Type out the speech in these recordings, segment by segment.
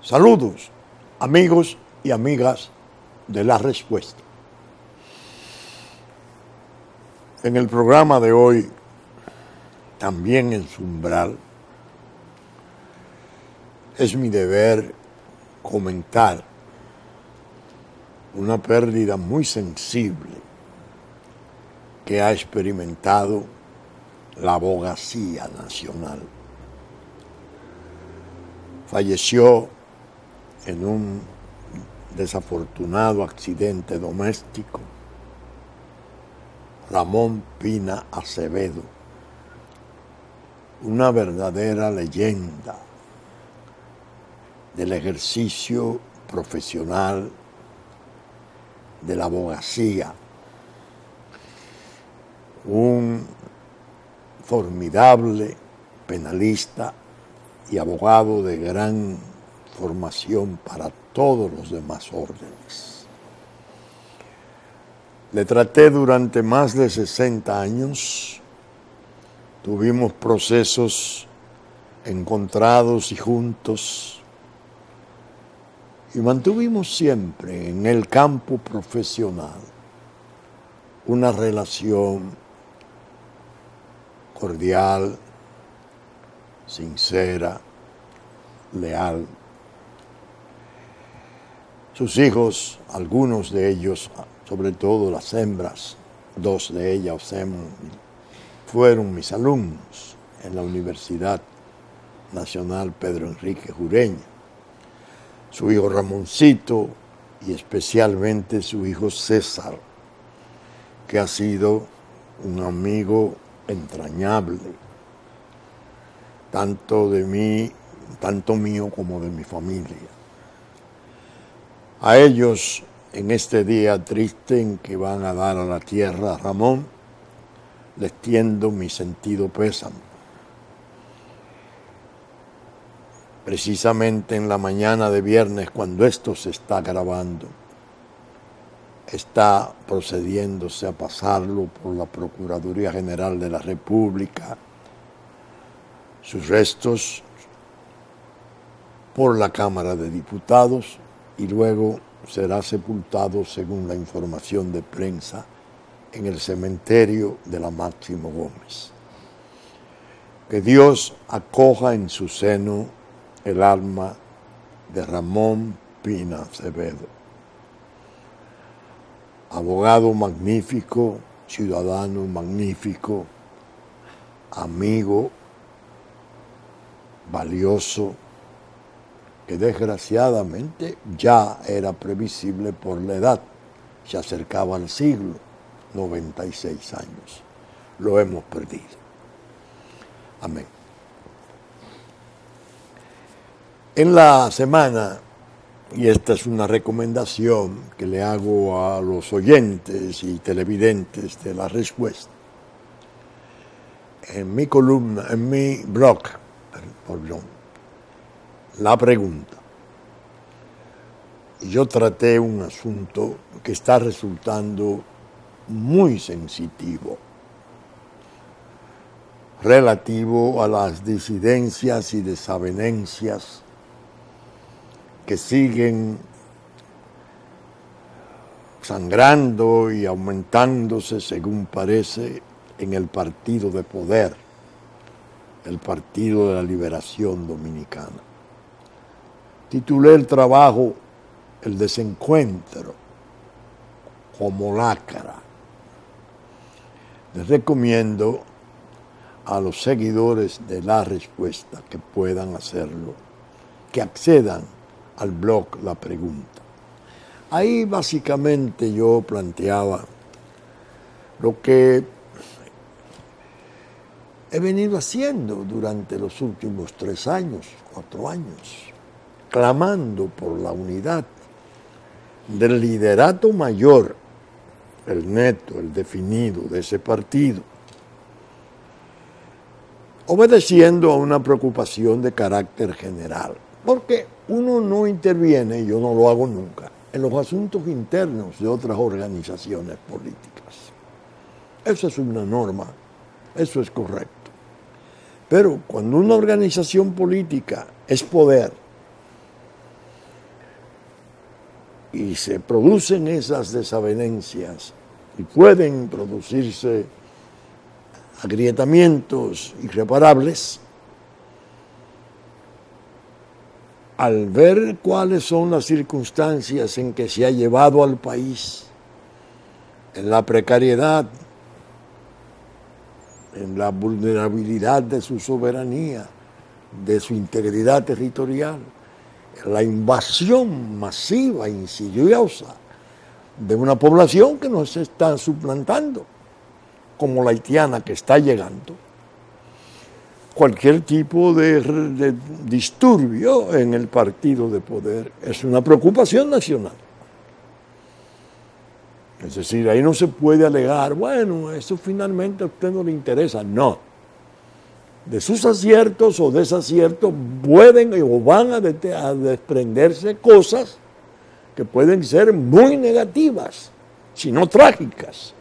Saludos, amigos y amigas de La Respuesta. En el programa de hoy, también en su umbral, es mi deber comentar una pérdida muy sensible que ha experimentado la abogacía nacional. Falleció en un desafortunado accidente doméstico Ramón Pina Acevedo, una verdadera leyenda del ejercicio profesional de la abogacía, un formidable penalista y abogado de gran formación para todos los demás órdenes. Le traté durante más de 60 años, tuvimos procesos encontrados y juntos, y mantuvimos siempre en el campo profesional una relación cordial, sincera, leal. Sus hijos, algunos de ellos, sobre todo las hembras, dos de ellas fueron mis alumnos en la Universidad Nacional Pedro Enrique Jureña. Su hijo Ramoncito y especialmente su hijo César, que ha sido un amigo entrañable, tanto mío como de mi familia. A ellos, en este día triste en que van a dar a la tierra a Ramón, les tiendo mi sentido pésame. Precisamente en la mañana de viernes, cuando esto se está grabando, está procediéndose a pasarlo por la Procuraduría General de la República, sus restos por la Cámara de Diputados y luego será sepultado, según la información de prensa, en el cementerio de la Máximo Gómez. Que Dios acoja en su seno el alma de Ramón Pina Acevedo, abogado magnífico, ciudadano magnífico, amigo valioso, que desgraciadamente ya era previsible por la edad, se acercaba al siglo, 96 años. Lo hemos perdido. Amén. En la semana, y esta es una recomendación que le hago a los oyentes y televidentes de La Respuesta, en mi columna, en mi blog, La Pregunta, yo traté un asunto que está resultando muy sensitivo, relativo a las disidencias y desavenencias que siguen sangrando y aumentándose, según parece, en el partido de poder, el Partido de la Liberación Dominicana. Titulé el trabajo El desencuentro como lacra. Les recomiendo a los seguidores de La Respuesta que puedan hacerlo, que accedan al blog La Pregunta. Ahí básicamente yo planteaba lo que he venido haciendo durante los últimos 3 años, 4 años, clamando por la unidad del liderato mayor, el neto, el definido de ese partido, obedeciendo a una preocupación de carácter general, porque uno no interviene, yo no lo hago nunca, en los asuntos internos de otras organizaciones políticas. Eso es una norma, eso es correcto. Pero cuando una organización política es poder, y se producen esas desavenencias y pueden producirse agrietamientos irreparables, al ver cuáles son las circunstancias en que se ha llevado al país, en la precariedad, en la vulnerabilidad de su soberanía, de su integridad territorial, en la invasión masiva, insidiosa, de una población que nos está suplantando, como la haitiana que está llegando. Cualquier tipo de disturbio en el partido de poder es una preocupación nacional. Es decir, ahí no se puede alegar, bueno, eso finalmente a usted no le interesa. No. De sus aciertos o desaciertos pueden o van a desprenderse cosas que pueden ser muy negativas, si no trágicas,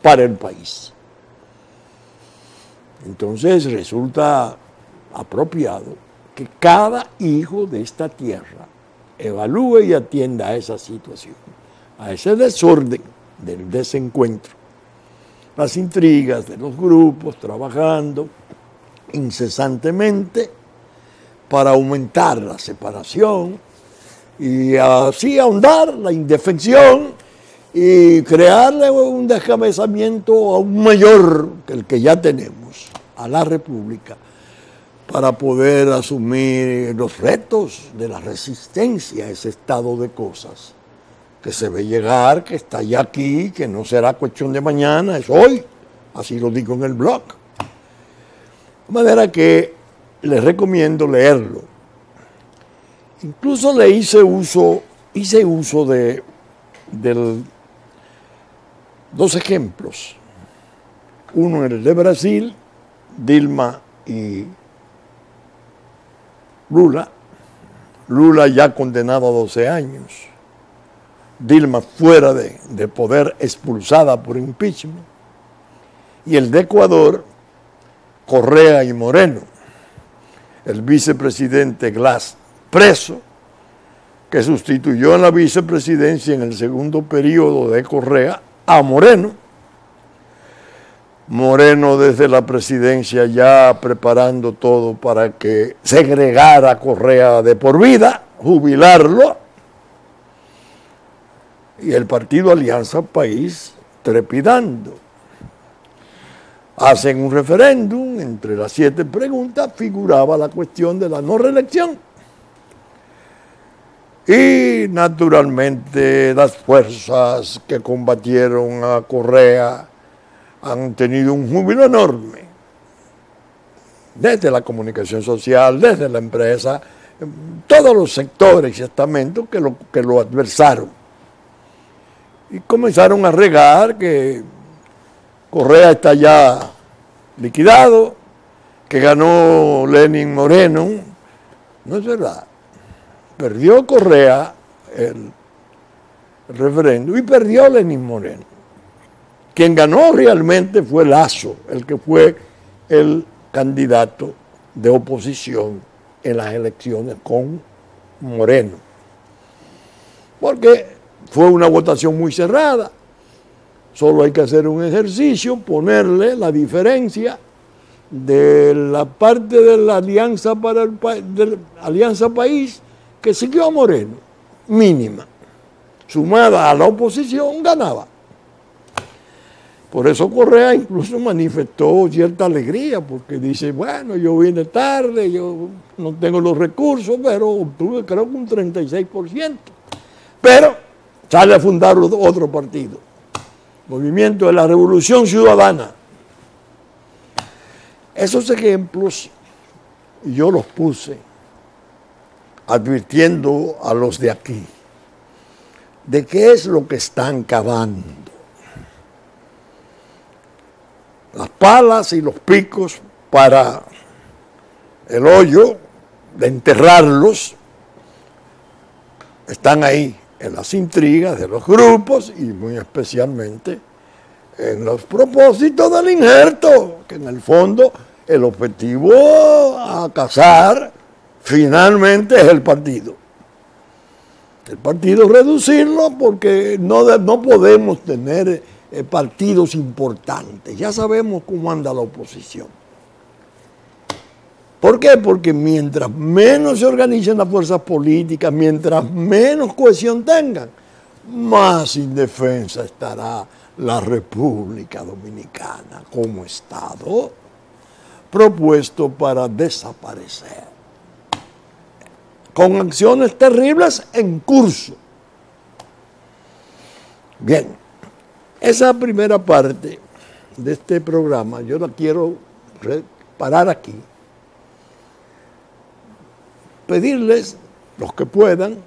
para el país. Entonces resulta apropiado que cada hijo de esta tierra evalúe y atienda a esa situación, a ese desorden del desencuentro, las intrigas de los grupos trabajando incesantemente para aumentar la separación y así ahondar la indefensión y crearle un descabezamiento aún mayor que el que ya tenemos a la República para poder asumir los retos de la resistencia a ese estado de cosas que se ve llegar, que está ya aquí, que no será cuestión de mañana, es hoy, así lo digo en el blog. De manera que les recomiendo leerlo. Incluso le hice uso de dos ejemplos. Uno en el de Brasil, Dilma y Lula. Lula ya condenado a 12 años. Dilma fuera de poder, expulsada por impeachment. Y el de Ecuador, Correa y Moreno. El vicepresidente Glass preso, que sustituyó en la vicepresidencia en el segundo periodo de Correa a Moreno. Moreno desde la presidencia ya preparando todo para que segregara a Correa de por vida, jubilarlo, y el partido Alianza País trepidando. Hacen un referéndum, entre las 7 preguntas figuraba la cuestión de la no reelección. Y naturalmente las fuerzas que combatieron a Correa han tenido un júbilo enorme, desde la comunicación social, desde la empresa, todos los sectores y estamentos que lo adversaron. Y comenzaron a regar que Correa está ya liquidado, que ganó Lenín Moreno. No es verdad. Perdió Correa el referéndum y perdió Lenín Moreno. Quien ganó realmente fue Lasso, el que fue el candidato de oposición en las elecciones con Moreno. Porque fue una votación muy cerrada. Solo hay que hacer un ejercicio, ponerle la diferencia de la parte de la Alianza Alianza País que siguió a Moreno, mínima. Sumada a la oposición, ganaba. Por eso Correa incluso manifestó cierta alegría, porque dice, bueno, yo vine tarde, yo no tengo los recursos, pero obtuve creo que un 36%. Pero sale a fundar otro partido, Movimiento de la Revolución Ciudadana. Esos ejemplos yo los puse advirtiendo a los de aquí de qué es lo que están cavando. Las palas y los picos para el hoyo de enterrarlos están ahí, en las intrigas de los grupos y muy especialmente en los propósitos del injerto, que en el fondo el objetivo a cazar finalmente es el partido. el partido reducirlo porque no podemos tener partidos importantes. Ya sabemos cómo anda la oposición. ¿Por qué? Porque mientras menos se organicen las fuerzas políticas, mientras menos cohesión tengan, más indefensa estará la República Dominicana como Estado propuesto para desaparecer, con acciones terribles en curso. Bien, esa primera parte de este programa yo la quiero parar aquí. Pedirles, los que puedan,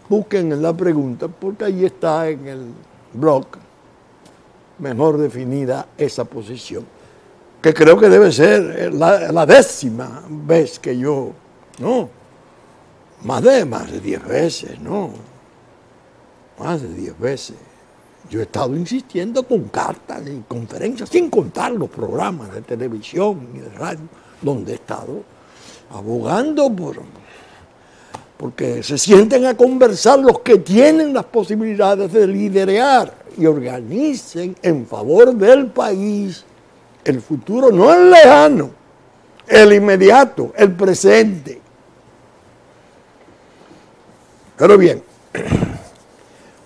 busquen en la pregunta, porque ahí está en el blog mejor definida esa posición, que creo que debe ser la 10ª vez que yo, no, más de 10 veces, no, más de 10 veces. Yo he estado insistiendo con cartas y conferencias, sin contar los programas de televisión y de radio, donde he estado abogando porque se sienten a conversar los que tienen las posibilidades de liderar y organicen en favor del país. El futuro no es lejano, el inmediato, el presente. Pero bien,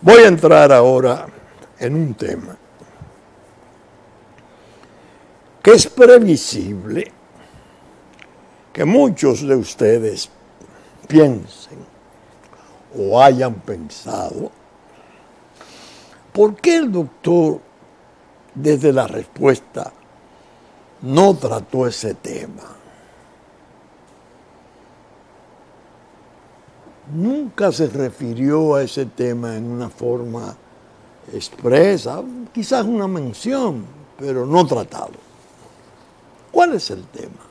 voy a entrar ahora en un tema que es previsible que muchos de ustedes piensen o hayan pensado. ¿Por qué el doctor, desde la respuesta, no trató ese tema? Nunca se refirió a ese tema en una forma expresa, quizás una mención, pero no tratado. ¿Cuál es el tema?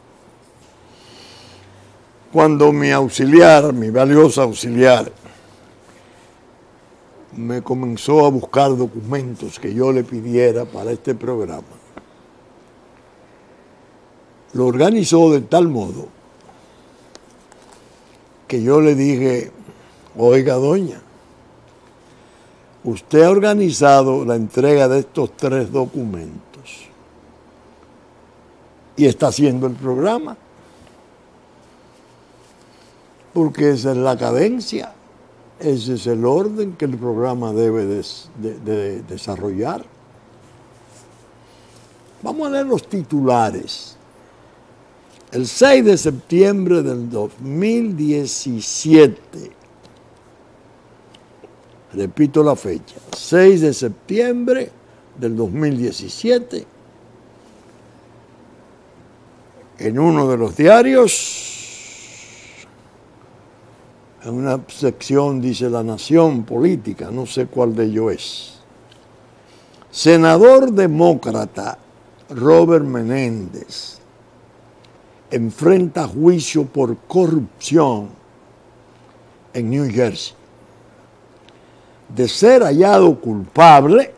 Cuando mi auxiliar, mi valiosa auxiliar, me comenzó a buscar documentos que yo le pidiera para este programa, lo organizó de tal modo que yo le dije: oiga, doña, usted ha organizado la entrega de estos 3 documentos y está haciendo el programa, porque esa es la cadencia, ese es el orden que el programa debe de desarrollar. Vamos a leer los titulares. El 6 de septiembre del 2017, repito la fecha, 6 de septiembre del 2017, en uno de los diarios, en una sección dice La Nación Política, no sé cuál de ellos es. Senador demócrata Robert Menéndez enfrenta juicio por corrupción en New Jersey. De ser hallado culpable,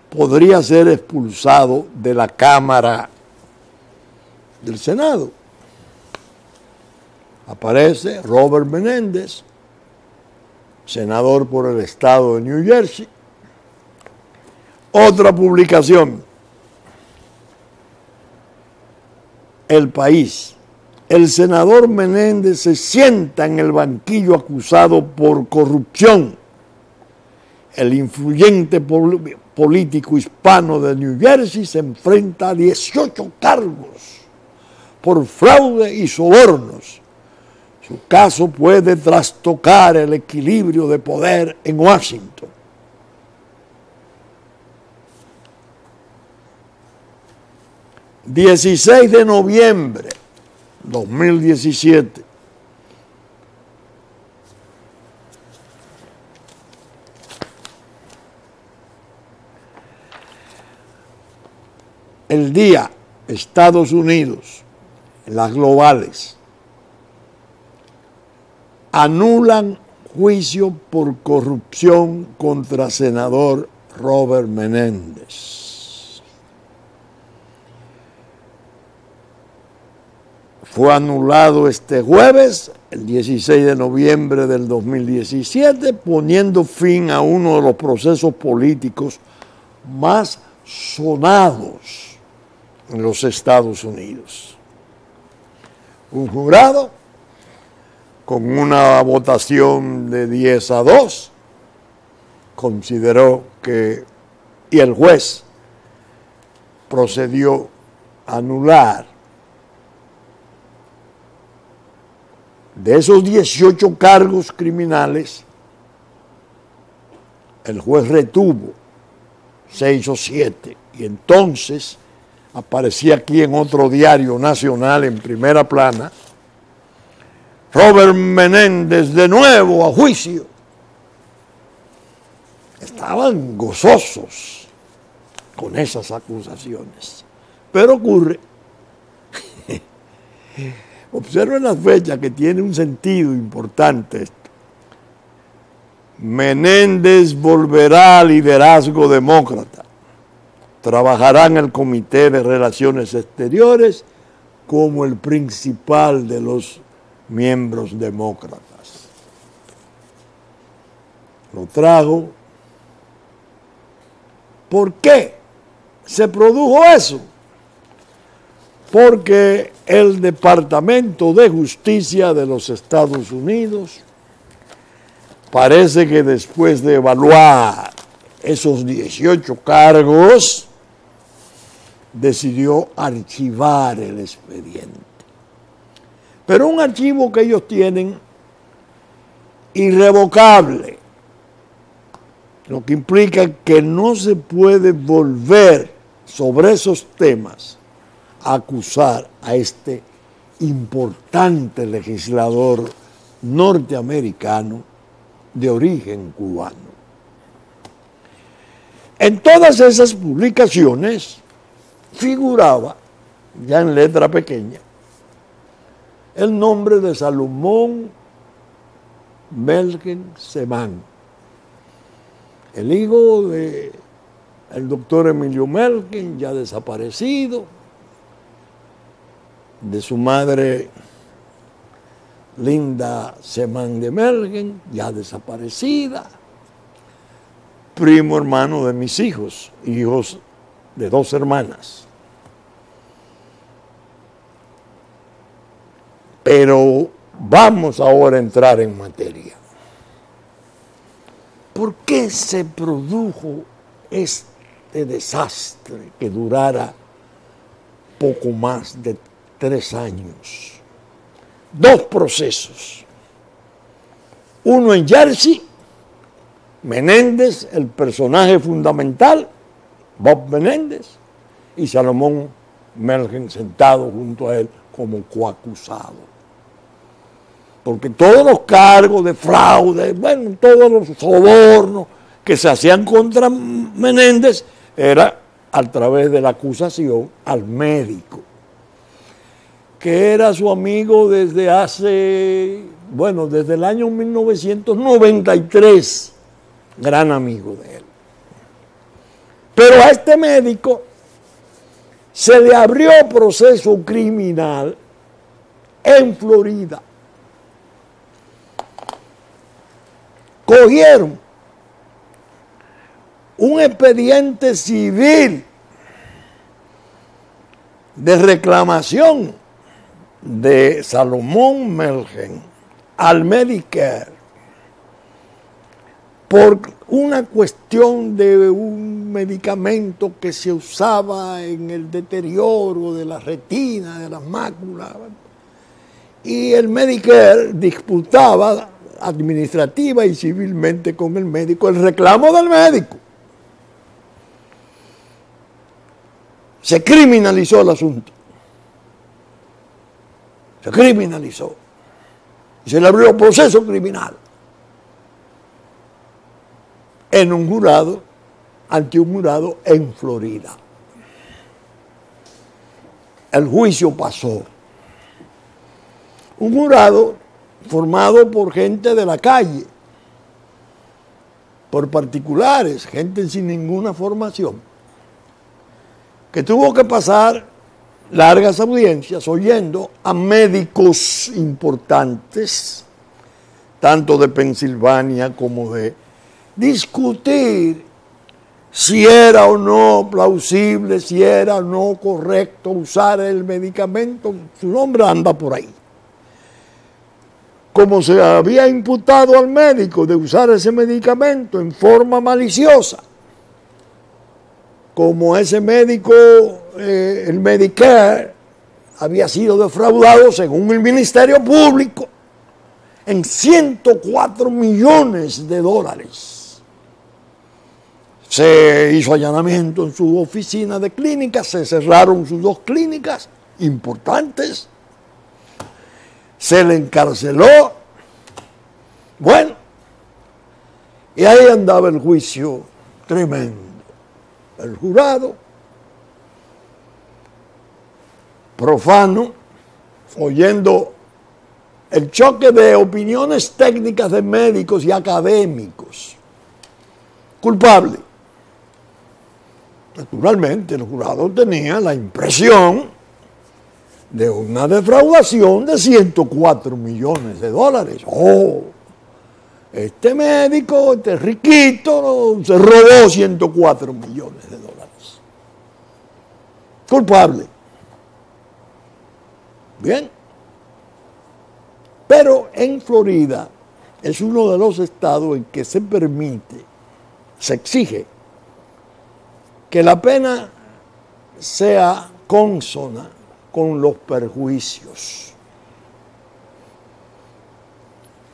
podría ser expulsado de la Cámara del Senado. Aparece Robert Menéndez, senador por el estado de New Jersey. Otra publicación, El País. El senador Menéndez se sienta en el banquillo acusado por corrupción. El influyente político hispano de New Jersey se enfrenta a 18 cargos por fraude y sobornos. Su caso puede trastocar el equilibrio de poder en Washington. ...16 de noviembre 2017... El Día, Estados Unidos, las globales, anulan juicio por corrupción contra senador Robert Menéndez. fue anulado este jueves, el 16 de noviembre del 2017, poniendo fin a uno de los procesos políticos más sonados en los Estados Unidos. Un jurado con una votación de 10-2 consideró que, y el juez procedió a anular de esos 18 cargos criminales. El juez retuvo 6 o 7 y entonces aparecía aquí en otro diario nacional en primera plana: Robert Menéndez de nuevo a juicio. Estaban gozosos con esas acusaciones. Pero ocurre, observen la fecha que tiene un sentido importante esto. Menéndez volverá al liderazgo demócrata. Trabajará en el Comité de Relaciones Exteriores como el principal de los miembros demócratas. Lo trago. ¿Por qué se produjo eso? Porque el Departamento de Justicia de los Estados Unidos parece que después de evaluar esos 18 cargos, decidió archivar el expediente. Pero un archivo que ellos tienen irrevocable, lo que implica que no se puede volver sobre esos temas a acusar a este importante legislador norteamericano de origen cubano. En todas esas publicaciones figuraba, ya en letra pequeña, el nombre de Salomón Melgen Semán, el hijo del doctor Emilio Melgen, ya desaparecido, de su madre Linda Semán de Melgen, ya desaparecida, primo hermano de mis hijos, hijos de 2 hermanas. Pero vamos ahora a entrar en materia. ¿Por qué se produjo este desastre que durara poco más de 3 años? 2 procesos. Uno en Jersey, Menéndez, el personaje fundamental, Bob Menéndez, y Salomón Melgen sentado junto a él como coacusado. Porque todos los cargos de fraude, bueno, todos los sobornos que se hacían contra Menéndez era a través de la acusación al médico, que era su amigo desde desde el año 1993, gran amigo de él. Pero a este médico se le abrió proceso criminal en Florida. Cogieron un expediente civil de reclamación de Salomón Melgen al Medicare por una cuestión de un medicamento que se usaba en el deterioro de la retina, de las máculas, y el Medicare disputaba administrativa y civilmente con el médico el reclamo del médico. Se criminalizó el asunto. Se criminalizó. Y se le abrió proceso criminal en un jurado, ante un jurado en Florida. El juicio pasó. Un jurado formado por gente de la calle, por particulares, gente sin ninguna formación, que tuvo que pasar largas audiencias oyendo a médicos importantes, tanto de Pensilvania como de discutir si era o no plausible, si era o no correcto usar el medicamento. Su nombre anda por ahí. Como se había imputado al médico de usar ese medicamento en forma maliciosa, como ese médico, el Medicare, había sido defraudado, según el Ministerio Público, en 104 millones de dólares. Se hizo allanamiento en su oficina de clínicas, se cerraron sus 2 clínicas importantes, se le encarceló. Bueno, y ahí andaba el juicio tremendo. El jurado, profano, oyendo el choque de opiniones técnicas de médicos y académicos. Culpable. Naturalmente, el jurado tenía la impresión de una defraudación de 104 millones de dólares. ¡Oh! Este médico, este riquito, se robó 104 millones de dólares. Culpable. Bien. Pero en Florida es uno de los estados en que se permite, se exige, que la pena sea consona con los perjuicios.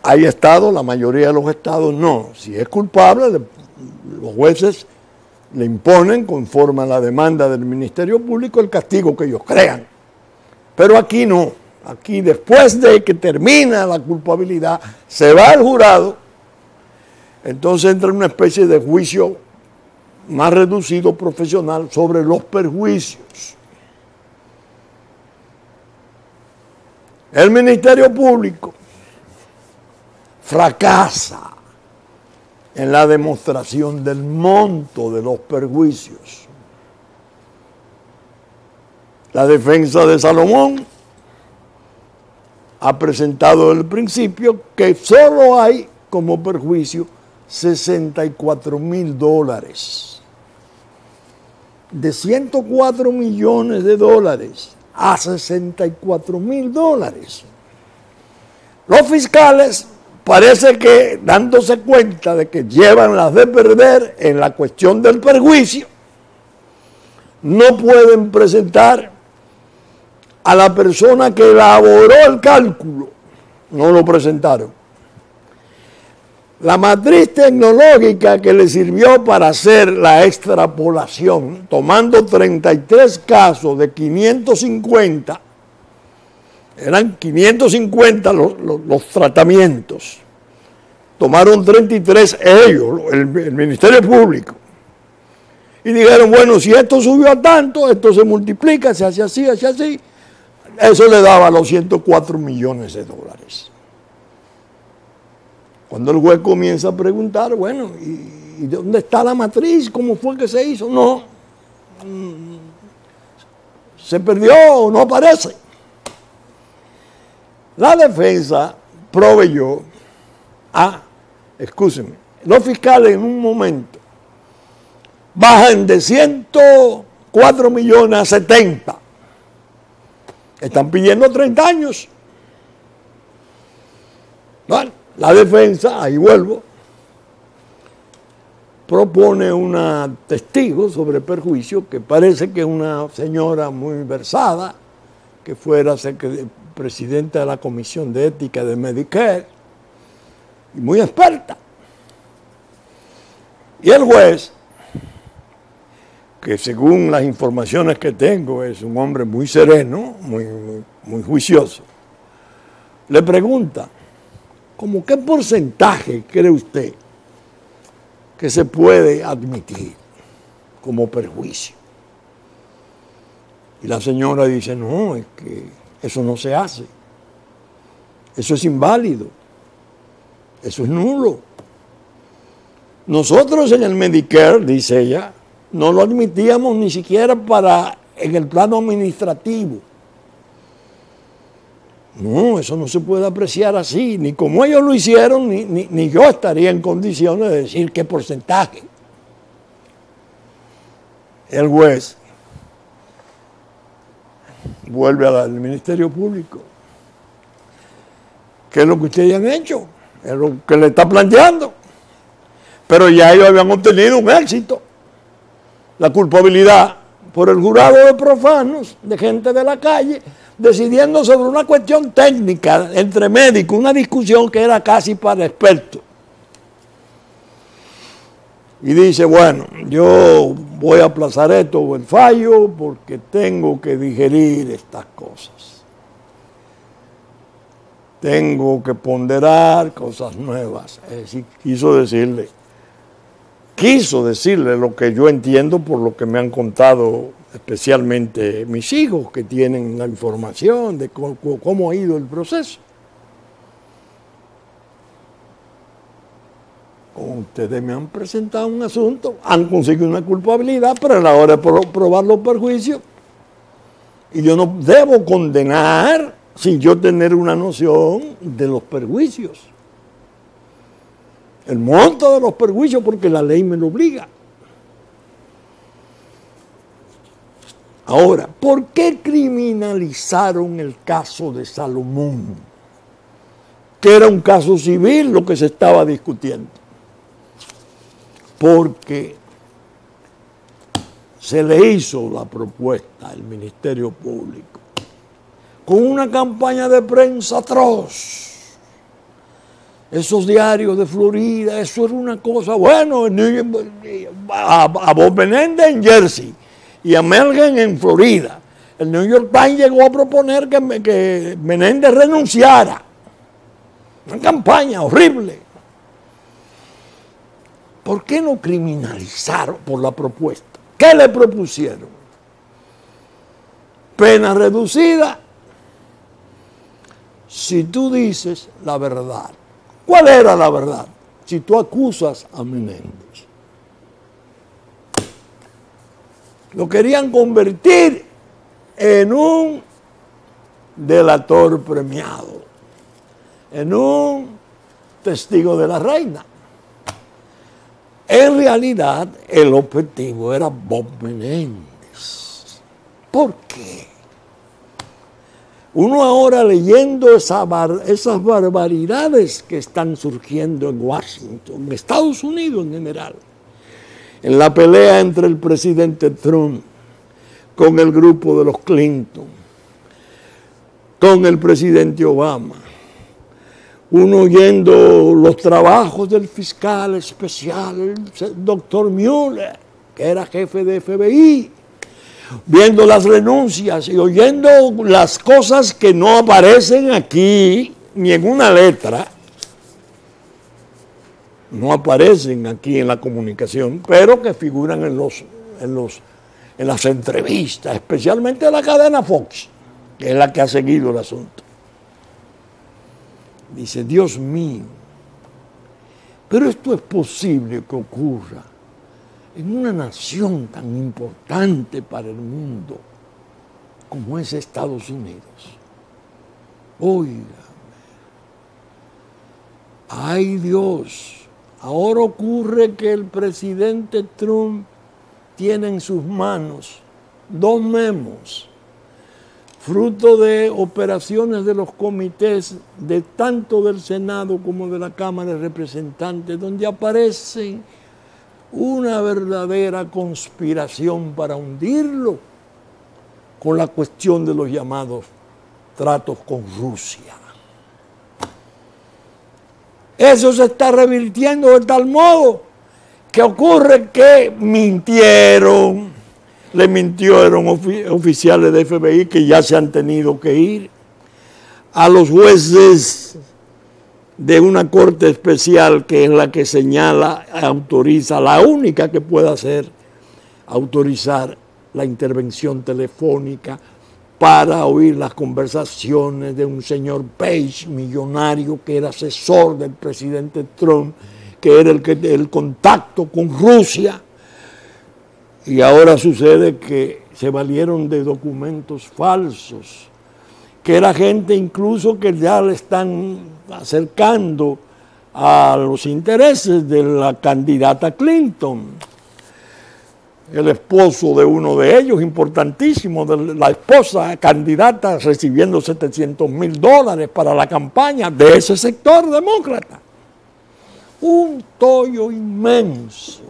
Hay estados, la mayoría de los estados no. Si es culpable, los jueces le imponen, conforme a la demanda del Ministerio Público, el castigo que ellos crean. Pero aquí no. Aquí, después de que termina la culpabilidad, se va al jurado, entonces entra en una especie de juicio más reducido, profesional, sobre los perjuicios. El Ministerio Público fracasa en la demostración del monto de los perjuicios. La defensa de Salomón ha presentado desde el principio que solo hay como perjuicio $64,000. De 104 millones de dólares a $64,000. Los fiscales parece que, dándose cuenta de que llevan las de perder en la cuestión del perjuicio, no pueden presentar a la persona que elaboró el cálculo. No lo presentaron. La matriz tecnológica que le sirvió para hacer la extrapolación, tomando 33 casos de 550, eran 550 los tratamientos. Tomaron 33 ellos, el Ministerio Público. Y dijeron, bueno, si esto subió a tanto, esto se multiplica, se hace así, hace así. Eso le daba los 104 millones de dólares. Cuando el juez comienza a preguntar, bueno, ¿y dónde está la matriz? ¿Cómo fue que se hizo? No. Se perdió o no aparece. La defensa proveyó los fiscales en un momento bajan de 104 millones a 70. Están pidiendo 30 años. Bueno, la defensa, ahí vuelvo, propone una testigo sobre perjuicio que parece que es una señora muy versada, que fuera presidenta de la Comisión de Ética de Medicare, y muy experta. Y el juez, que según las informaciones que tengo es un hombre muy sereno, muy juicioso, le pregunta, ¿cómo qué porcentaje cree usted que se puede admitir como perjuicio? Y la señora dice, no, es que eso no se hace. Eso es inválido. Eso es nulo. Nosotros en el Medicare, dice ella, no lo admitíamos ni siquiera para en el plano administrativo. No, eso no se puede apreciar así, ni como ellos lo hicieron, ni yo estaría en condiciones de decir qué porcentaje. El juez vuelve al Ministerio Público. ¿Qué es lo que ustedes han hecho? Es lo que le está planteando. Pero ya ellos habían obtenido un éxito. La culpabilidad por el jurado de profanos, de gente de la calle, decidiendo sobre una cuestión técnica entre médicos, una discusión que era casi para expertos. Y dice, bueno, yo voy a aplazar esto o el fallo porque tengo que digerir estas cosas. Tengo que ponderar cosas nuevas. Es decir, quiso decirle lo que yo entiendo por lo que me han contado especialmente mis hijos, que tienen la información de cómo ha ido el proceso. Ustedes me han presentado un asunto, han conseguido una culpabilidad, pero a la hora de probar los perjuicios, y yo no debo condenar sin yo tener una noción de los perjuicios. El monto de los perjuicios, porque la ley me lo obliga. Ahora, ¿por qué criminalizaron el caso de Salomón? Que era un caso civil lo que se estaba discutiendo. Porque se le hizo la propuesta al Ministerio Público con una campaña de prensa atroz. Esos diarios de Florida, eso era una cosa, bueno, a Bob Menéndez en Jersey y a Melgen en Florida. El New York Times llegó a proponer que Menéndez renunciara. Una campaña horrible. ¿Por qué no criminalizaron por la propuesta? ¿Qué le propusieron? Pena reducida si tú dices la verdad. ¿Cuál era la verdad? Si tú acusas a Menéndez. Lo querían convertir en un delator premiado, en un testigo de la reina. En realidad, el objetivo era Bob Menéndez. ¿Por qué? Uno ahora leyendo esas barbaridades que están surgiendo en Washington, en Estados Unidos en general, en la pelea entre el presidente Trump con el grupo de los Clinton, con el presidente Obama, uno oyendo los trabajos del fiscal especial, el doctor Mueller, que era jefe de FBI, viendo las renuncias y oyendo las cosas que no aparecen aquí ni en una letra, no aparecen aquí en la comunicación, pero que figuran en las entrevistas, especialmente de la cadena Fox, que es la que ha seguido el asunto. Dice, Dios mío, pero esto es posible que ocurra en una nación tan importante para el mundo como es Estados Unidos. Óigame, ay Dios, ahora ocurre que el presidente Trump tiene en sus manos 2 memos, fruto de operaciones de los comités de tanto del Senado como de la Cámara de Representantes, donde aparece una verdadera conspiración para hundirlo con la cuestión de los llamados tratos con Rusia. Eso se está revirtiendo de tal modo que ocurre que mintieron, le mintieron oficiales de FBI que ya se han tenido que ir, a los jueces de una corte especial que es la que señala, autoriza, la única que puede hacer, autorizar la intervención telefónica para oír las conversaciones de un señor Page, millonario, que era asesor del presidente Trump, que era el contacto con Rusia. Y ahora sucede que se valieron de documentos falsos, que era gente incluso que ya le están acercando a los intereses de la candidata Clinton. El esposo de uno de ellos, importantísimo, de la esposa candidata recibiendo $700,000 para la campaña de ese sector demócrata. Un tollo inmenso.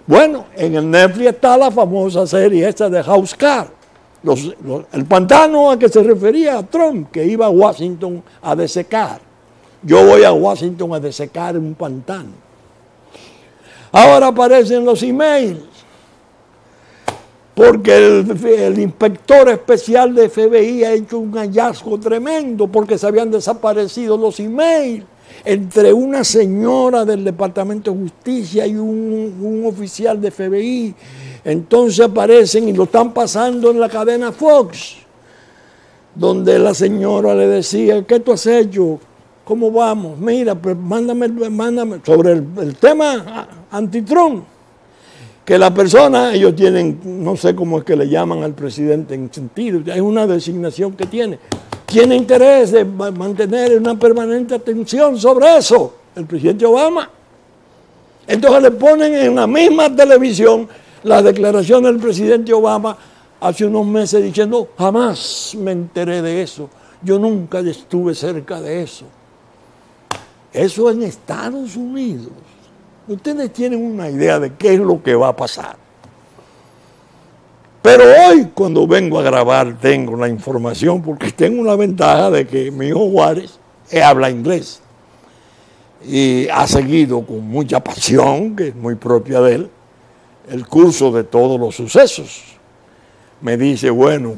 Bueno, en el Netflix está la famosa serie esta de House Cards. El pantano a que se refería a Trump, que iba a Washington a desecar. Yo voy a Washington a desecar un pantano. Ahora aparecen los emails, porque el inspector especial de FBI ha hecho un hallazgo tremendo, porque se habían desaparecido los emails entre una señora del Departamento de Justicia y un oficial de FBI. Entonces aparecen y lo están pasando en la cadena Fox, donde la señora le decía: ¿qué tú has hecho? ¿Cómo vamos? Mira, pues mándame sobre el tema anti-Trump. Que la persona, ellos tienen, no sé cómo es que le llaman al presidente en sentido, es una designación que tiene interés de mantener una permanente atención sobre eso, el presidente Obama. Entonces le ponen en la misma televisión la declaración del presidente Obama hace unos meses diciendo: jamás me enteré de eso, yo nunca estuve cerca de eso. Eso en Estados Unidos. Ustedes tienen una idea de qué es lo que va a pasar. Pero hoy, cuando vengo a grabar, tengo la información, porque tengo una ventaja de que mi hijo Juárez habla inglés y ha seguido con mucha pasión, que es muy propia de él, el curso de todos los sucesos. Me dice: bueno,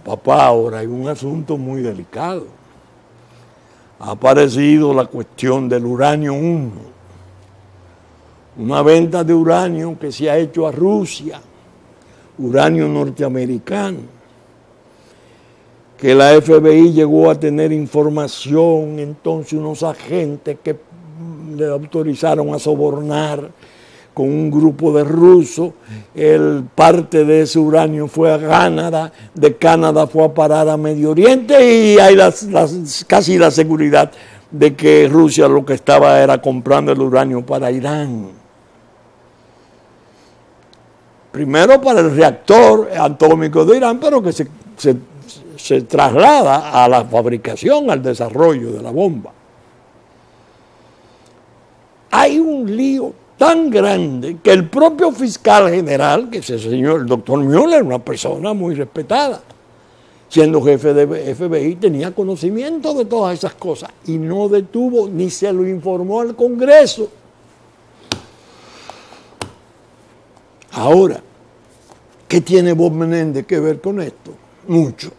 papá, ahora hay un asunto muy delicado. Ha aparecido la cuestión del uranio 1, una venta de uranio que se ha hecho a Rusia, uranio norteamericano, que la FBI llegó a tener información, entonces unos agentes que le autorizaron a sobornar con un grupo de rusos, parte de ese uranio fue a Canadá, de Canadá fue a parar a Medio Oriente, y hay casi la seguridad de que Rusia lo que estaba era comprando el uranio para Irán. Primero para el reactor atómico de Irán, pero que se traslada a la fabricación, al desarrollo de la bomba. Hay un lío tan grande que el propio fiscal general, que es el señor, el doctor Mueller, una persona muy respetada, siendo jefe de FBI, tenía conocimiento de todas esas cosas y no detuvo ni se lo informó al Congreso. Ahora, ¿qué tiene Bob Menéndez que ver con esto? Mucho.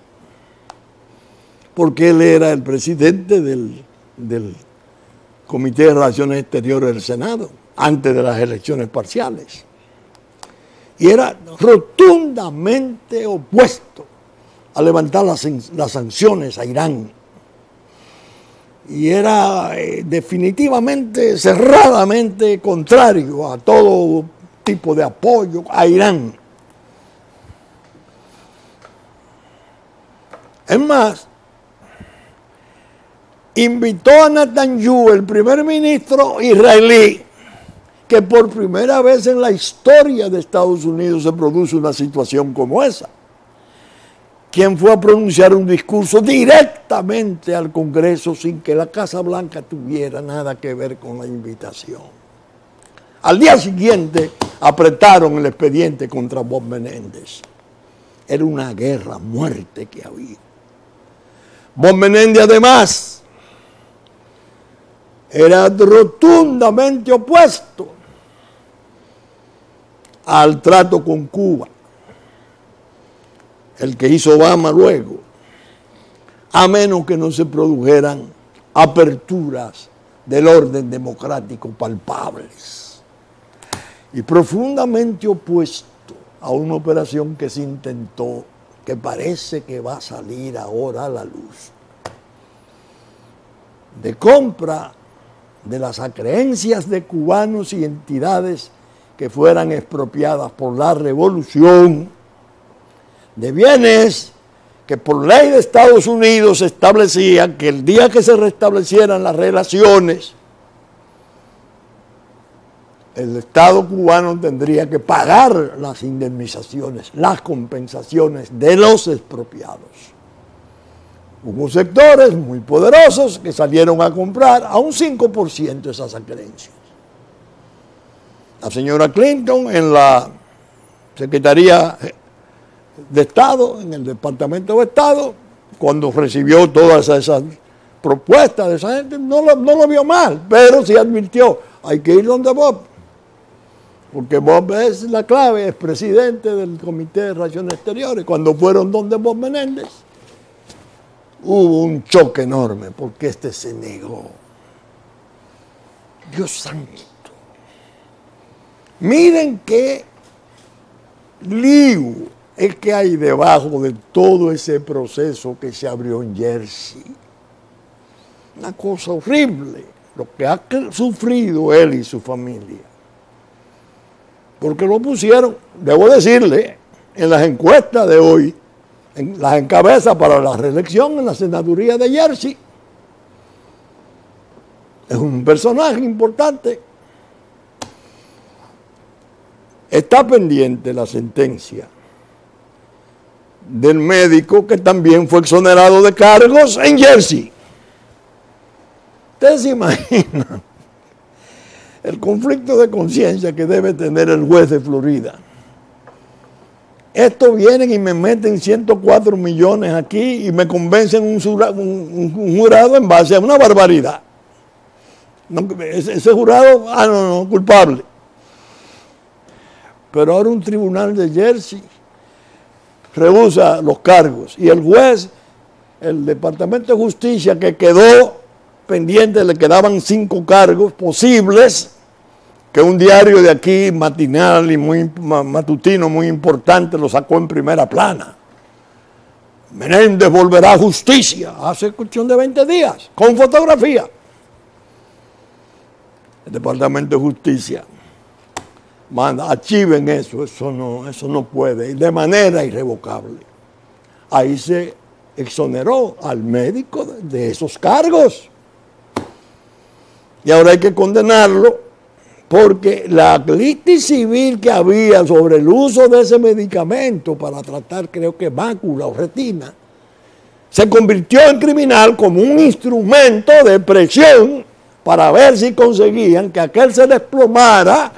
Porque él era el presidente del Comité de Relaciones Exteriores del Senado, antes de las elecciones parciales. Y era rotundamente opuesto a levantar las sanciones a Irán. Y era definitivamente, cerradamente contrario a todo tipo de apoyo a Irán. Es más, invitó a Netanyahu, el primer ministro israelí, que por primera vez en la historia de Estados Unidos se produce una situación como esa, quien fue a pronunciar un discurso directamente al Congreso sin que la Casa Blanca tuviera nada que ver con la invitación. Al día siguiente apretaron el expediente contra Bob Menéndez. Era una guerra a muerte que había. Bob Menéndez, además, era rotundamente opuesto al trato con Cuba, el que hizo Obama luego, a menos que no se produjeran aperturas del orden democrático palpables. Y profundamente opuesto a una operación que se intentó, que parece que va a salir ahora a la luz, de compra de las acreencias de cubanos y entidades que fueran expropiadas por la revolución de bienes que por ley de Estados Unidos se establecía que el día que se restablecieran las relaciones, el Estado cubano tendría que pagar las indemnizaciones, las compensaciones de los expropiados. Hubo sectores muy poderosos que salieron a comprar a un 5% esas acreencias. La señora Clinton en la Secretaría de Estado, en el Departamento de Estado, cuando recibió todas esas propuestas de esa gente, no lo vio mal, pero sí advirtió, hay que ir donde Bob, porque Bob es la clave, es presidente del Comité de Relaciones Exteriores. Cuando fueron donde Bob Menéndez, hubo un choque enorme, porque este se negó. Dios santo. Miren qué lío es que hay debajo de todo ese proceso que se abrió en Jersey. Una cosa horrible, lo que ha sufrido él y su familia. Porque lo pusieron, debo decirle, en las encuestas de hoy, en las encabezas para la reelección en la senaduría de Jersey. Es un personaje importante. Está pendiente la sentencia del médico que también fue exonerado de cargos en Jersey. ¿Ustedes se imaginan el conflicto de conciencia que debe tener el juez de Florida? Estos vienen y me meten 104 millones aquí y me convencen un jurado en base a una barbaridad. Ese jurado, no, culpable. Pero ahora un tribunal de Jersey rehúsa los cargos y el juez, el Departamento de Justicia que quedó pendiente, le quedaban 5 cargos posibles, que un diario de aquí, matinal y muy matutino, muy importante, lo sacó en primera plana. Menéndez volverá a justicia, hace cuestión de 20 días, con fotografía. El Departamento de Justicia manda, archiven eso no puede, de manera irrevocable. Ahí se exoneró al médico de esos cargos. Y ahora hay que condenarlo porque la litis civil que había sobre el uso de ese medicamento para tratar, creo que mácula o retina, se convirtió en criminal como un instrumento de presión para ver si conseguían que aquel se desplomara,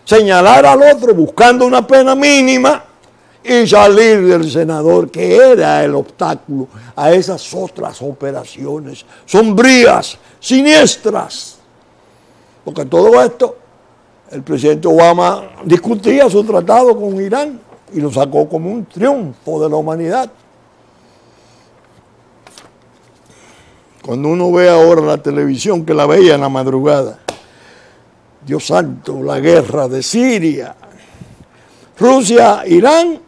señalar al otro buscando una pena mínima y salir del senador, que era el obstáculo a esas otras operaciones sombrías, siniestras. Porque todo esto, el presidente Obama discutía su tratado con Irán y lo sacó como un triunfo de la humanidad. Cuando uno ve ahora la televisión, que la veía en la madrugada, Dios santo, la guerra de Siria, Rusia, Irán,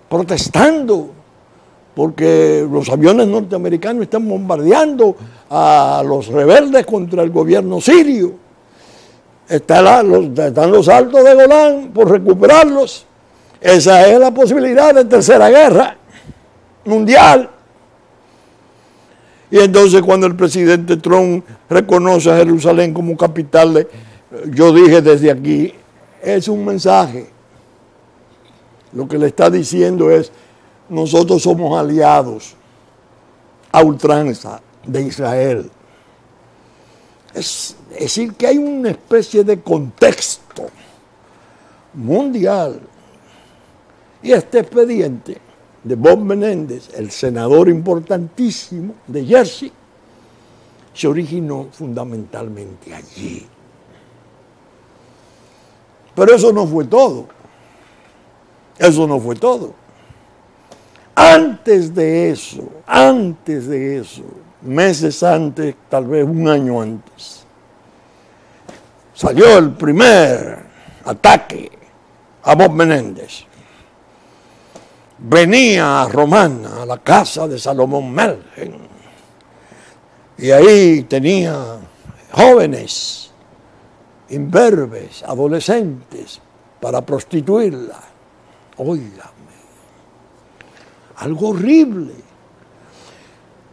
protestando porque los aviones norteamericanos están bombardeando a los rebeldes contra el gobierno sirio. Están los altos de Golán por recuperarlos. Esa es la posibilidad de tercera guerra mundial. Y entonces cuando el presidente Trump reconoce a Jerusalén como capital, yo dije desde aquí, es un mensaje. Lo que le está diciendo es, nosotros somos aliados a ultranza de Israel. Es decir, que hay una especie de contexto mundial. Y este expediente de Bob Menéndez, el senador importantísimo de Jersey, se originó fundamentalmente allí. Pero eso no fue todo. Eso no fue todo. Antes de eso, meses antes, tal vez un año antes, salió el primer ataque a Bob Menéndez. Venía a Romana, a la casa de Salomón Melgen, y ahí tenía jóvenes, imberbes, adolescentes, para prostituirla. Óigame, Algo horrible.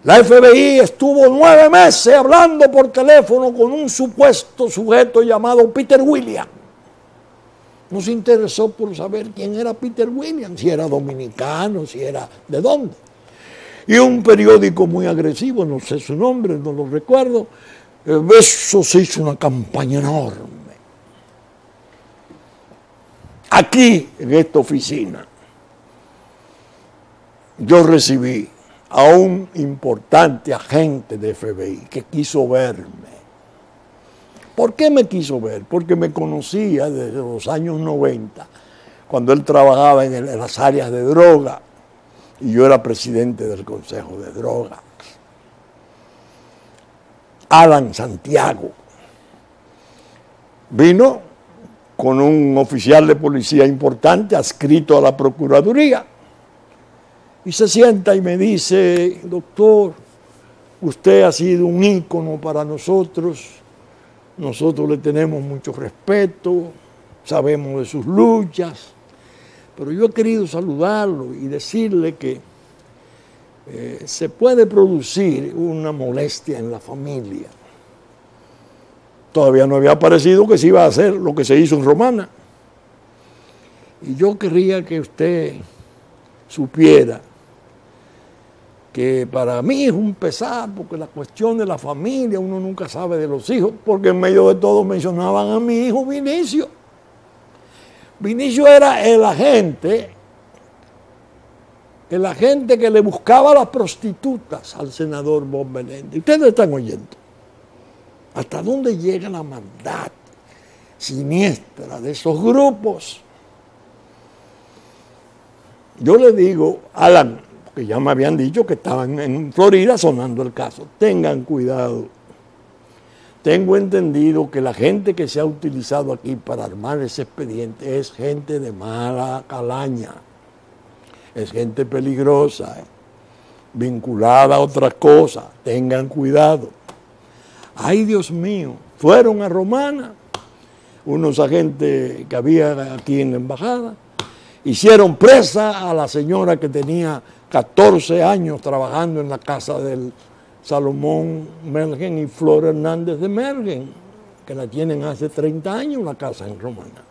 La FBI estuvo 9 meses hablando por teléfono con un supuesto sujeto llamado Peter Williams. No se interesó por saber quién era Peter Williams, si era dominicano, si era de dónde. Y un periódico muy agresivo, no sé su nombre, no lo recuerdo, eso se hizo una campaña enorme. Aquí, en esta oficina, yo recibí a un importante agente de FBI que quiso verme. ¿Por qué me quiso ver? Porque me conocía desde los años 90, cuando él trabajaba en las áreas de droga y yo era presidente del Consejo de Drogas. Alan Santiago vino con un oficial de policía importante adscrito a la Procuraduría y se sienta y me dice: doctor, usted ha sido un ícono para nosotros le tenemos mucho respeto, sabemos de sus luchas, pero yo he querido saludarlo y decirle que se puede producir una molestia en la familia. Todavía no había parecido que se iba a hacer lo que se hizo en Romana. Y yo querría que usted supiera que para mí es un pesar, porque la cuestión de la familia, uno nunca sabe de los hijos, porque en medio de todo mencionaban a mi hijo Vinicio. Vinicio era el agente que le buscaba las prostitutas al senador Bob Menéndez. Ustedes están oyendo hasta dónde llega la maldad siniestra de esos grupos. Yo le digo, Alan, que ya me habían dicho que estaban en Florida sonando el caso, tengan cuidado. Tengo entendido que la gente que se ha utilizado aquí para armar ese expediente es gente de mala calaña, es gente peligrosa, vinculada a otras cosas, tengan cuidado. Ay, Dios mío, fueron a Romana, unos agentes que había aquí en la embajada, hicieron presa a la señora que tenía 14 años trabajando en la casa del Salomón Mergen y Flor Hernández de Mergen, que la tienen hace 30 años la casa en Romana.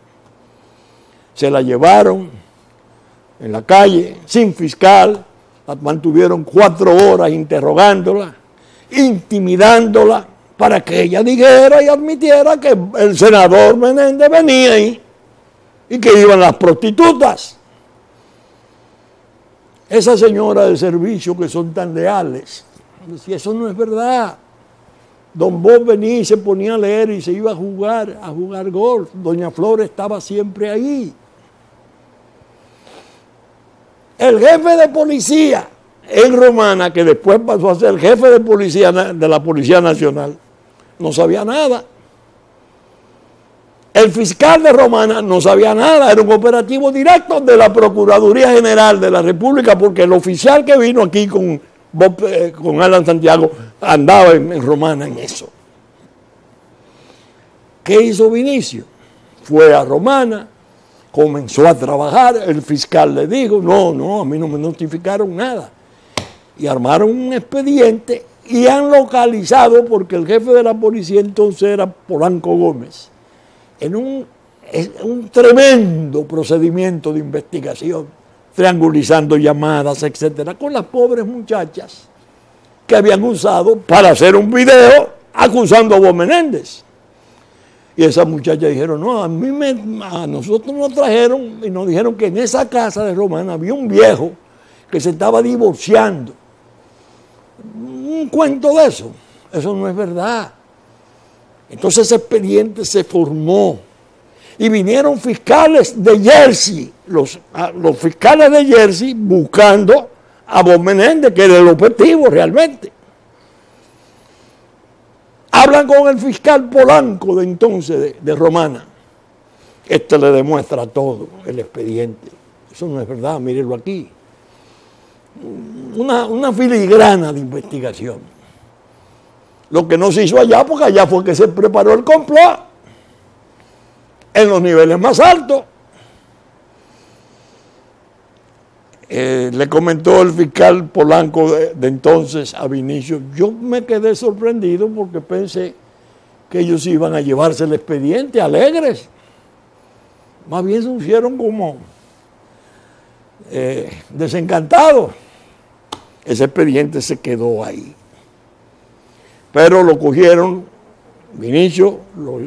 Se la llevaron en la calle, sin fiscal, la mantuvieron 4 horas interrogándola, intimidándola, para que ella dijera y admitiera que el senador Menéndez venía ahí y que iban las prostitutas. Esa señora de servicio que son tan leales, decía, eso no es verdad. Don Bob venía y se ponía a leer y se iba a jugar golf. Doña Flor estaba siempre ahí. El jefe de policía en Romana, que después pasó a ser jefe de policía de la Policía Nacional, no sabía nada. El fiscal de Romana no sabía nada, era un operativo directo de la Procuraduría General de la República, porque el oficial que vino aquí con Alan Santiago andaba en Romana en eso. ¿Qué hizo Vinicio? Fue a Romana, comenzó a trabajar, el fiscal le dijo, no, a mí no me notificaron nada. Y armaron un expediente y han localizado, porque el jefe de la policía entonces era Polanco Gómez, en un tremendo procedimiento de investigación, triangulizando llamadas, etcétera, con las pobres muchachas que habían usado para hacer un video acusando a Bob Menéndez. Y esas muchachas dijeron, no, a nosotros nos trajeron y nos dijeron que en esa casa de Romana había un viejo que se estaba divorciando. Un cuento de eso no es verdad. Entonces ese expediente se formó y vinieron fiscales de Jersey, los fiscales de Jersey buscando a Bob Menéndez, que era el objetivo realmente. Hablan con el fiscal Polanco de entonces, de Romana. Este le demuestra todo, el expediente. Eso no es verdad, mírenlo aquí. Una filigrana de investigación. Lo que no se hizo allá, porque allá fue que se preparó el complot en los niveles más altos. le comentó el fiscal Polanco de entonces a Vinicio. Yo me quedé sorprendido porque pensé que ellos iban a llevarse el expediente alegres. Más bien se pusieron como desencantados. Ese expediente se quedó ahí. Pero lo cogieron, Vinicio lo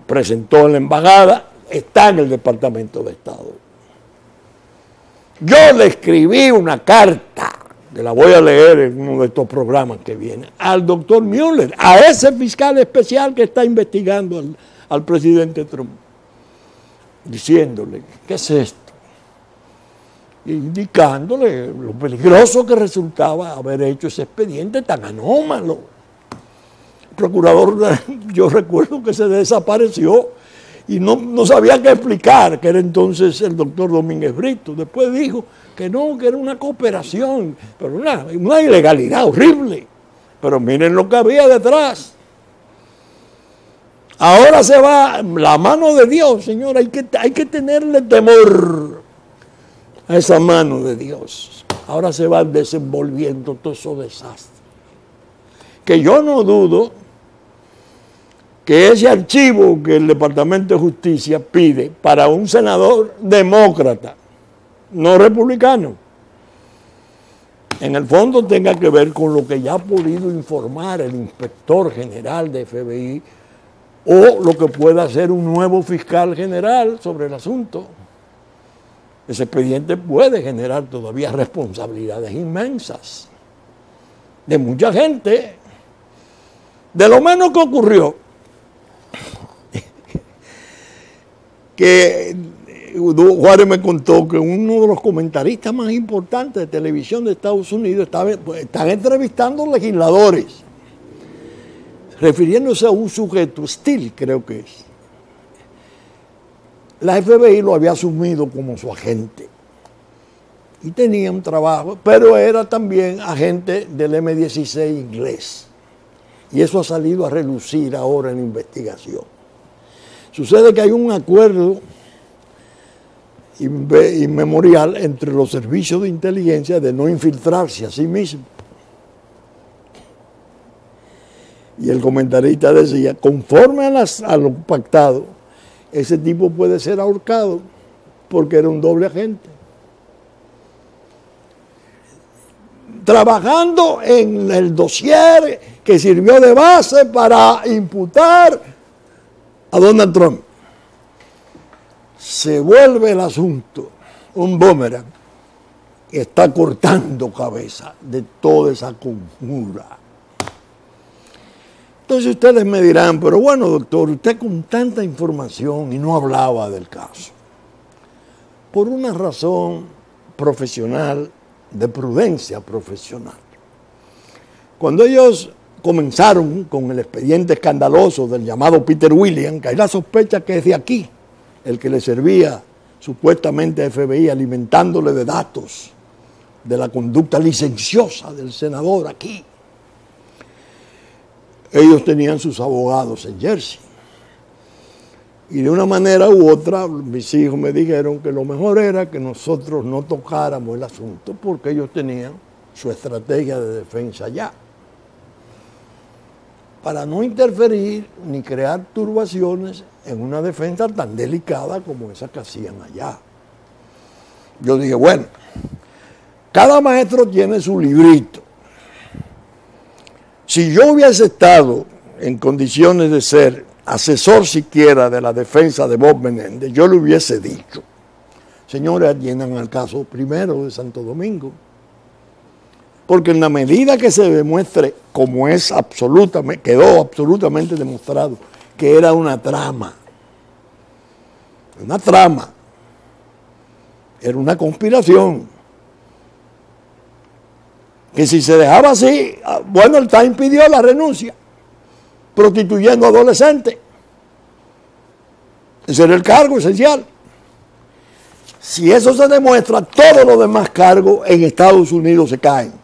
presentó en la embajada, está en el Departamento de Estado. Yo le escribí una carta, que la voy a leer en uno de estos programas que viene, al doctor Mueller, a ese fiscal especial que está investigando al presidente Trump, diciéndole, ¿qué es esto? Indicándole lo peligroso que resultaba haber hecho ese expediente tan anómalo. El procurador, yo recuerdo que se desapareció y no sabía qué explicar, que era entonces el doctor Domínguez Brito. Después dijo que no, que era una cooperación, pero una ilegalidad horrible. Pero miren lo que había detrás. Ahora se va la mano de Dios, señor, hay que tenerle temor a esa mano de Dios. Ahora se va desenvolviendo todo esos desastres. Que yo no dudo que ese archivo que el Departamento de Justicia pide para un senador demócrata, no republicano, en el fondo tenga que ver con lo que ya ha podido informar el inspector general de FBI o lo que pueda hacer un nuevo fiscal general sobre el asunto. Ese expediente puede generar todavía responsabilidades inmensas de mucha gente. De lo menos que ocurrió, que Juárez me contó que uno de los comentaristas más importantes de televisión de Estados Unidos están entrevistando legisladores, refiriéndose a un sujeto, Steele creo que es. La FBI lo había asumido como su agente y tenía un trabajo, pero era también agente del M-16 inglés. Y eso ha salido a relucir ahora en la investigación. Sucede que hay un acuerdo inmemorial entre los servicios de inteligencia de no infiltrarse a sí mismo. Y el comentarista decía, conforme a lo pactado, ese tipo puede ser ahorcado porque era un doble agente. Trabajando en el dossier que sirvió de base para imputar a Donald Trump. Se vuelve el asunto un boomerang y está cortando cabeza de toda esa conjura. Entonces ustedes me dirán, pero bueno, doctor, usted con tanta información y no hablaba del caso. Por una razón profesional, de prudencia profesional. Cuando ellos comenzaron con el expediente escandaloso del llamado Peter Williams, que hay la sospecha que es de aquí, el que le servía supuestamente a FBI alimentándole de datos de la conducta licenciosa del senador aquí. Ellos tenían sus abogados en Jersey. Y de una manera u otra, mis hijos me dijeron que lo mejor era que nosotros no tocáramos el asunto porque ellos tenían su estrategia de defensa allá. Para no interferir ni crear turbaciones en una defensa tan delicada como esa que hacían allá. Yo dije, bueno, cada maestro tiene su librito. Si yo hubiese estado en condiciones de ser asesor siquiera de la defensa de Bob Menéndez, yo le hubiese dicho, señores, atiendan al caso primero de Santo Domingo. Porque en la medida que se demuestre, como es quedó absolutamente demostrado, que era una trama, era una conspiración, que si se dejaba así, bueno, el Times pidió la renuncia, prostituyendo a adolescentes. Ese era el cargo esencial. Si eso se demuestra, todos los demás cargos en Estados Unidos se caen.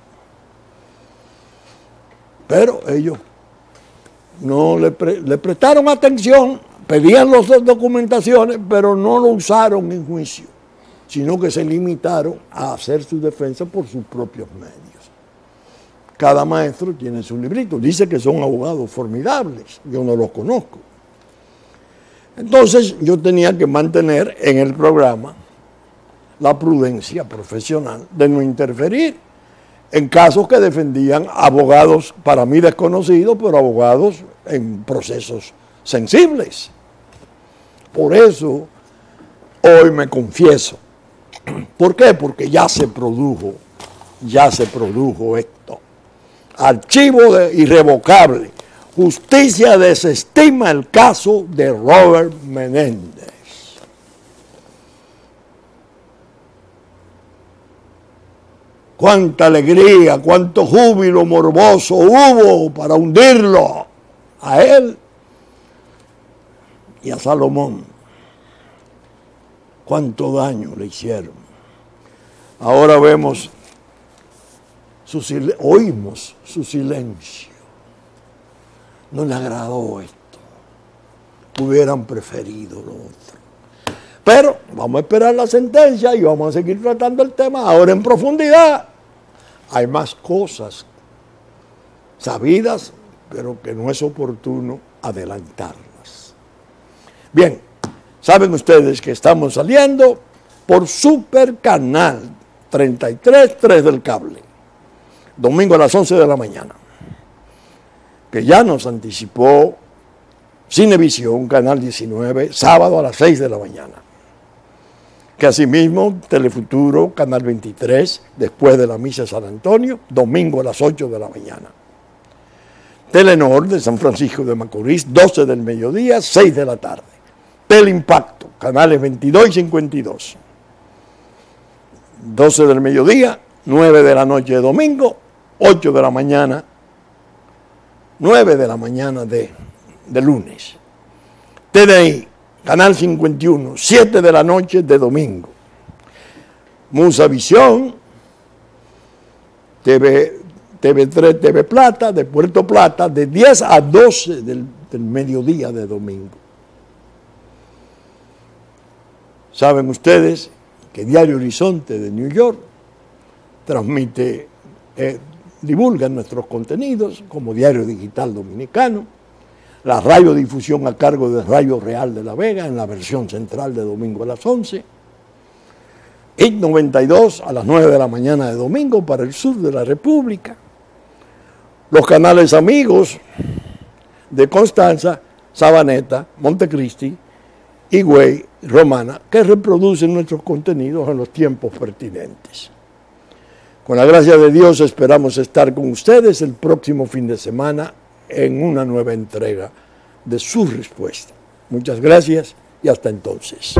Pero ellos no le prestaron atención, pedían las documentaciones, pero no lo usaron en juicio. sino que se limitaron a hacer su defensa por sus propios medios. Cada maestro tiene su librito. Dice que son abogados formidables. Yo no los conozco. Entonces yo tenía que mantener en el programa la prudencia profesional de no interferir en casos que defendían abogados para mí desconocidos, pero abogados en procesos sensibles. Por eso hoy me confieso. ¿Por qué? Porque ya se produjo esto. Archivo irrevocable. Justicia desestima el caso de Robert Menéndez. Cuánta alegría, cuánto júbilo morboso hubo para hundirlo a él y a Salomón. Cuánto daño le hicieron. Ahora vemos oímos su silencio. No le agradó esto. Hubieran preferido lo otro. Pero vamos a esperar la sentencia y vamos a seguir tratando el tema ahora en profundidad. Hay más cosas sabidas, pero que no es oportuno adelantarlas. Bien, saben ustedes que estamos saliendo por Super Canal 33, 3 del cable. Domingo a las 11 de la mañana, que ya nos anticipó Cinevisión, Canal 19, sábado a las 6 de la mañana. Que asimismo Telefuturo, Canal 23, después de la misa de San Antonio, domingo a las 8 de la mañana. Telenor de San Francisco de Macorís, 12 del mediodía, 6 de la tarde. Teleimpacto, canales 22 y 52. 12 del mediodía, 9 de la noche de domingo, 8 de la mañana, 9 de la mañana de lunes. TDI, Canal 51, 7 de la noche de domingo. Musavisión, TV3, TV Plata, de Puerto Plata, de 10 a 12 del mediodía de domingo. Saben ustedes que Diario Horizonte de New York transmite, divulga nuestros contenidos como Diario Digital Dominicano, la radiodifusión a cargo de Radio Real de La Vega en la versión central de domingo a las 11, HIT 92 a las 9 de la mañana de domingo para el sur de la República, los canales amigos de Constanza, Sabaneta, Montecristi, Higüey, Romana, que reproducen nuestros contenidos en los tiempos pertinentes. Con la gracia de Dios esperamos estar con ustedes el próximo fin de semana en una nueva entrega de Su Respuesta. Muchas gracias y hasta entonces.